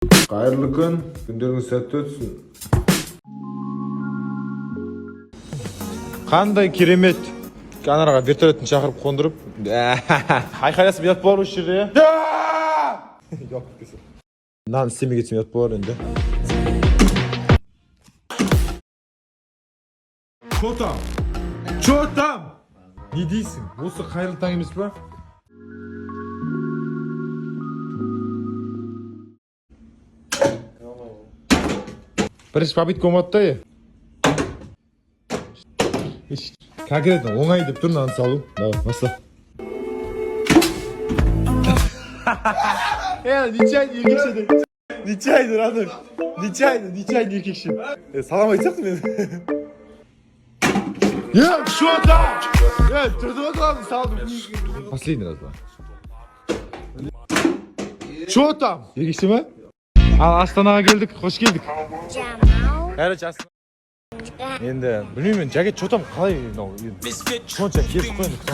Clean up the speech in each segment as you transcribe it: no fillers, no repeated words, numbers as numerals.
Кайырлы күн, күндөрүңүз сәттүү өтсүн. Кандай керемет. Канарага вертолеттин чакырып кондуруп, айкайласып ят болор ушул жерде. Жок, кесип. Нан истемей кетсем ят болор энди. Чо там? Не дейсің? Осы қайырлы таң емес па? Бірінші попытка болмады да, как это, оңай деп тұр нан салу. Давай, басла. Нечайный еркекші. Нечайный, радым. Нечайный еркекші. Салам айтсақты мен. Что там? Тұрды ма салдым. Последний раз ба. Что там? Еркекші ма? Ал Астанаға келдік, қош келдік. Қайрат жасын. Енді, білмеймін, жакет что там қалай? Сонша кесіп қойындық,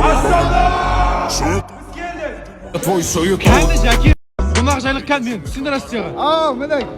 Астана! Твой сойы кәнді жакет. Қонақ жайлық кән мен, түсіндір астияға. Ау, мінек.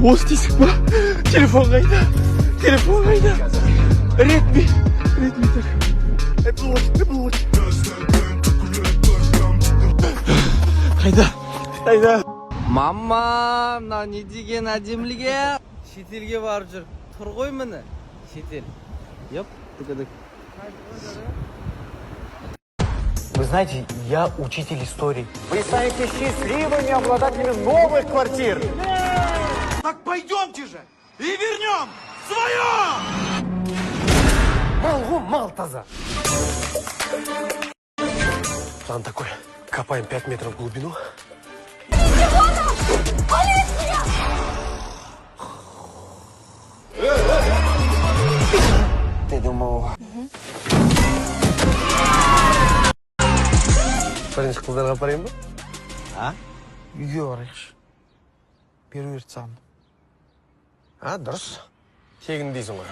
Осы дейсік па? Телефон қайда? Redmi тұр. Apple Watch. Қайда? Мама, мына не деген әдеміліге? Шетелге барып жүр. Тұр ғой міне. Шетел. Йоп, тыгыдык. Вы знаете, я учитель истории. Вы станете счастливыми обладателями новых квартир. Так пойдемте же и вернем свое! Малгу мал таза. План такой. Копаем 5 метров в глубину. Полиция! Ты думал... Бірінші қыздарға апарайын ба? А? Үйге барайықшы. Перуверт саған. Дұрыс. Тегін дейсің ғой.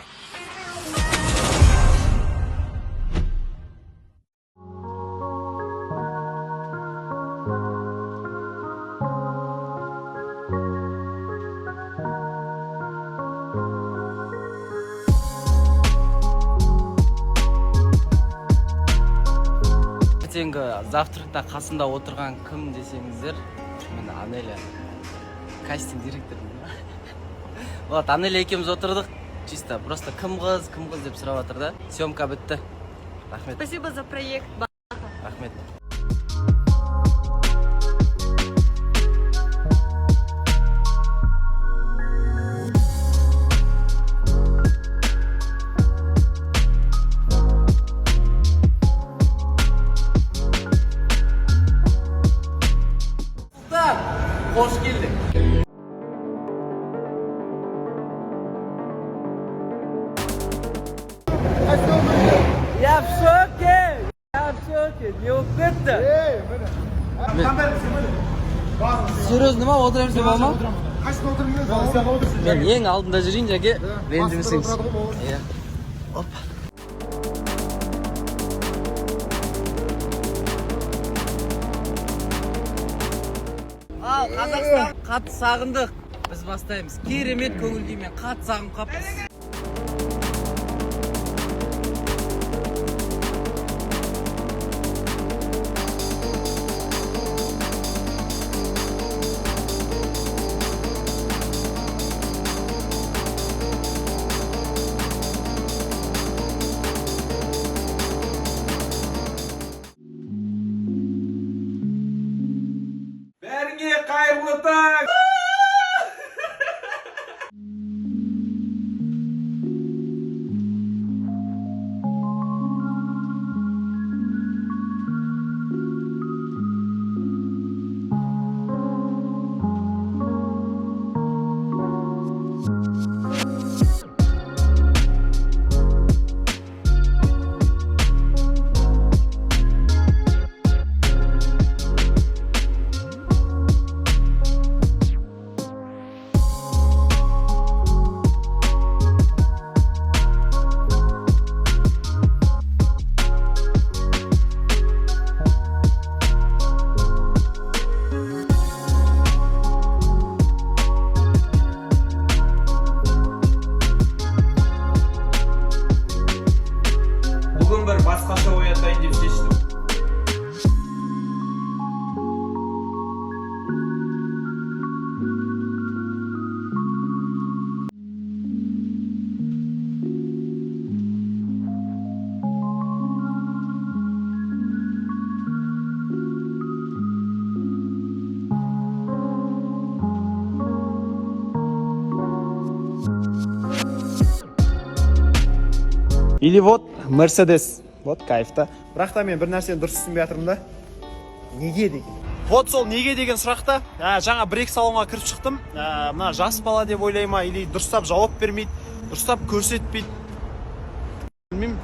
Ертеңгі завтракта қасында отырған кім десеңіздер, мен Анеля, кастинг директорымын. Вот, Анеля екеуміз отырдық, чисто просто кім қыз деп сұрап жатыр да. Съемка бітті. Рахмет. Спасибо за проект. Рахмет. Hoş geldin. Я в шоке. Не укытты. Серьезно ма? Отыра берсе бола ма? Мен ең алдында жүрейін жаке. Ренжімесеңіз. Опа. Ал, Қазақстан қатты сағындық. Біз бастаймыз. Керемет көңіл-күймен қатты сағынып қаппыз. Бәріңе қайырлы таң! Или вот Мерседес. Вот кайф та. Бірақ та мен бір нәрсені дұрыс түсінбей жатырмын да. Неге деген? Вот сол неге деген сұрақта жаңа бір-екі салонға кіріп шықтым. Мына жас бала деп ойлай ма, или дұрыстап жауап бермейді, дұрыстап көрсетпейді. Білмеймін.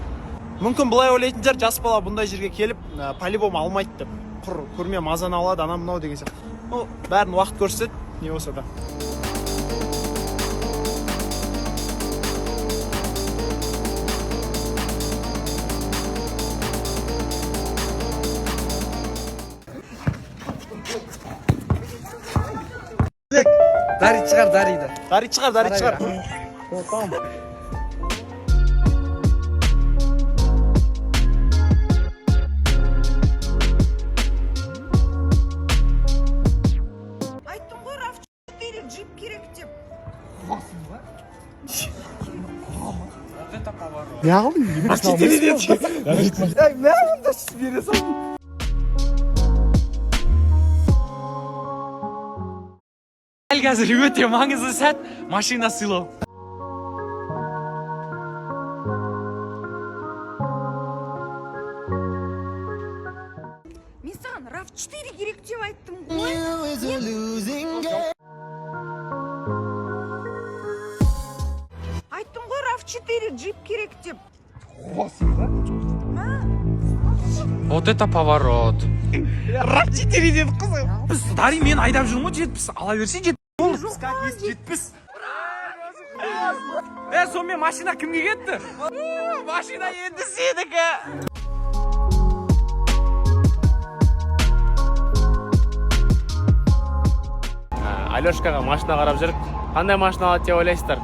Мүмкін былай ойлайтын шығар, жас бала бұндай жерге келіп, по-любому алмайды деп. Құр көрме мазаны алады, анау мынау деген сияқты. Ну, бәрін уақыт көрсетеді, не болса да. Дарит шығар, дариды. Дарит шығар. Tamam. Айттым ғой, RAV4 джип керек деп. Ne yapayım? RAV4 dedi. Ne yapayım da siz bir yere Дәл қазір өте маңызды сәт машина сыйлау. Мен саған RAV4 керек деп айттым ғой. Айттым ғой, RAV4 джип керек деп. Вот это поворот. RAV4 деді қызым. Дари мен айдап жүрмін ғой, жетпіс. Ала берсе жетпіс. Как есть жетпіс. Сонымен машина кімге кетті? Машина енді сенікі. Алёшкаға машина қарап жүріп, қандай машина алады деп ойлайсыздар?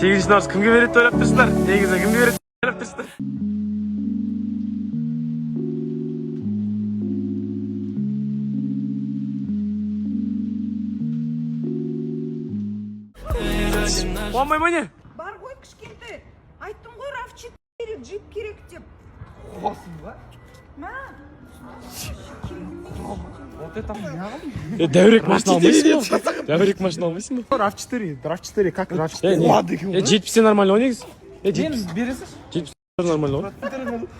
Сегізінші наурыз кімге береді деп ойлап тұрсыздар? Негізі кімге береді деп ойлап тұрсыздар? Қуанбай ма не? Бар ғой кішкентай. Айттым ғой, RAV4 джип керек деп. Дәурек машина алмайсың ба? Дәурек машина алмайсың ба? RAV4, как RAV4? Жетпістен нормально ғой негізі. Бересіз? Жетпістен нормально ғой.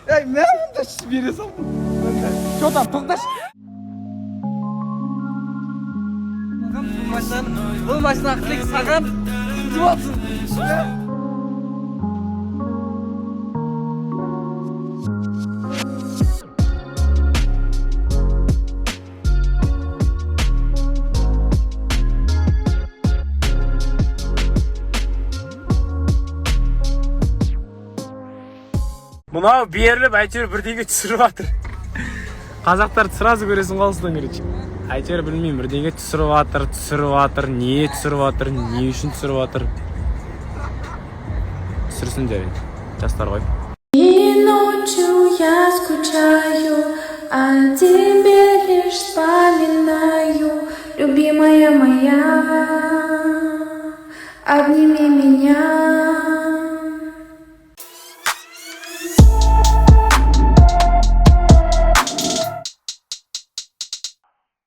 Ne yapayım da siz bir yere Что там, тоқташ? Бұл машина тек саған күтіп алсын. Мынау беріліп, әйтеуір бірдеңе түсіріп жатыр. Қазақтар сразу көресің қалысынан көреді. Әйтеуір білмеймін, бірдеңе түсіріп жатыр, не түсіріп жатыр, не үшін түсіріп жатыр. Түсірсін деп, жастар ғой. И ночью я скучаю, а тебе лишь вспоминаю, любимая моя, обними меня.